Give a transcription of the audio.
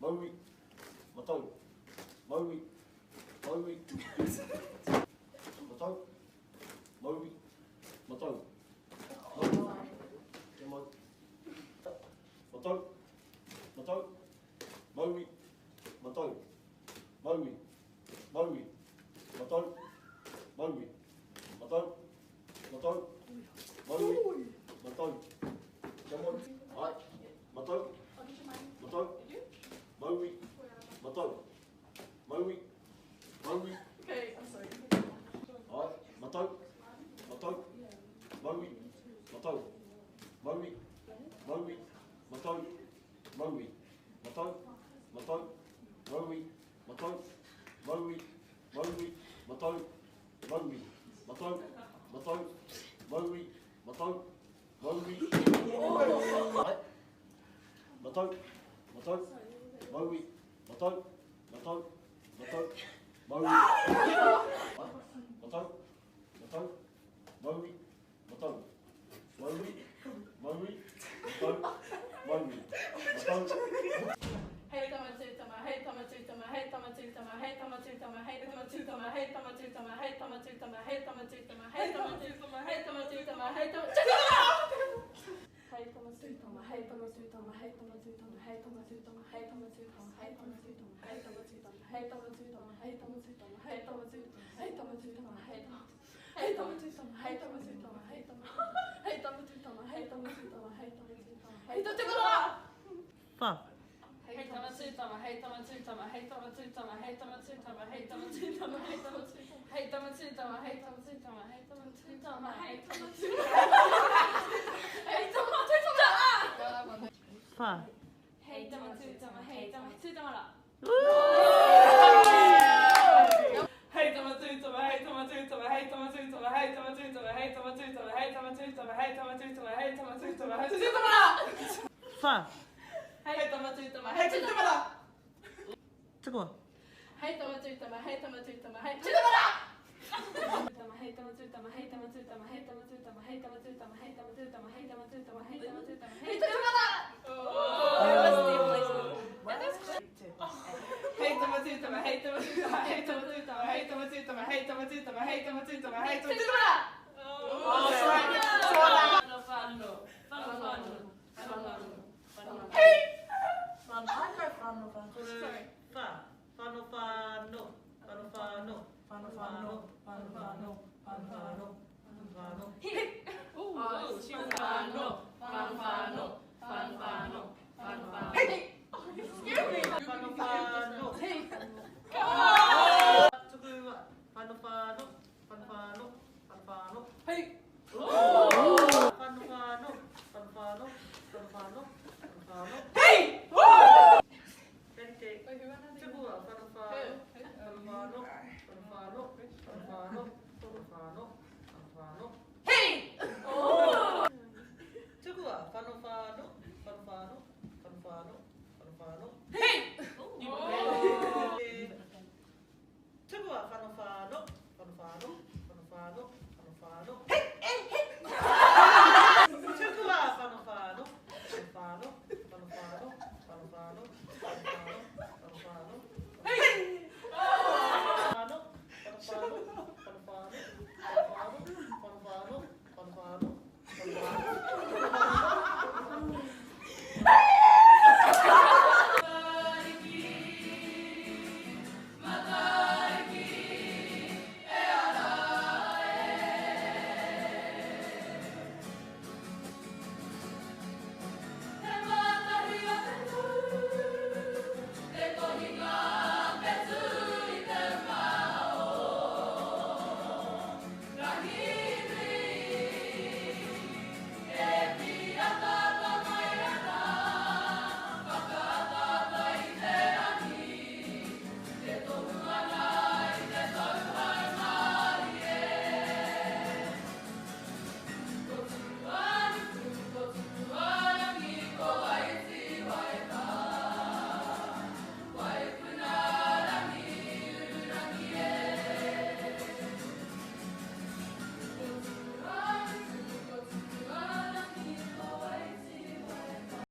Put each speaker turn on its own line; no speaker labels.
Maui, matau, Maui, Maui, matau, Maui, matau, Maui, matau, matau, Maui, matau, Maui, Maui, matau, Maui, matau, matau, Maui, matau, come on, alright, matau, matau, Maui, matau, Maui, Maui.
Okay, I'm sorry.
Alright, matau, matau, Maui, matau, Maui, Maui, matau, Maui, matau, matau, Maui, matau, Maui, Maui, matau, Maui, matau, matau, Maui, matau, Maui. Alright, matau, matau, Maui, matau, matau, matau, Maui. Matau, matau, Maui, matau, Maui, Maui, matau, Maui, matau.
Hey tamatutama, hey tamatutama, hey tamatutama, hey tamatutama, hey tamatutama, hey tamatutama, hey tamatutama, hey tamatutama, hey tamatutama, hey tamatutama, hey tamatutama. Hey tamatutama, hey tamatutama, hey tamatutama, hey tamatutama, hey tamatutama, hey tamatutama, hey tamatutama, hey tamatutama, hey tamatutama, hey tamatutama, hey tamatutama, hey Hey tamatutama, hey tamatutama, hey tamatutama, hey tamatutama, hey tamatutama, hey tamatutama, hey tamatutama.
Fuck.
Hey tamatutama, hey tamatutama, hey tamatutama, hey tamatutama, hey tamatutama, hey tamatutama, hey tamatutama, hey tamatutama, hey tamatutama, hey tamatutama.
Fuck.
Hey tamatutama, hey tamatutama. Hey tamatutama, hey tamatutama, hey tamatutama, hey tamatutama, hey tamatutama, hey tamatutama, hey tamatutama, hey tamatutama, hey tamatutama.
Fuck.
Hey tamatutama, hey tamatutama.
这个。
Hey tamatutama, hey tamatutama, hey tamatutama. Hey tamatutama, hey tamatutama, hey tamatutama, hey tamatutama, hey tamatutama, hey tamatutama, hey tamatutama, hey tamatutama. Hey tamatutama, hey tamatutama, hey tamatutama, hey tamatutama, hey tamatutama, hey tamatutama, hey tamatutama.
Man, I go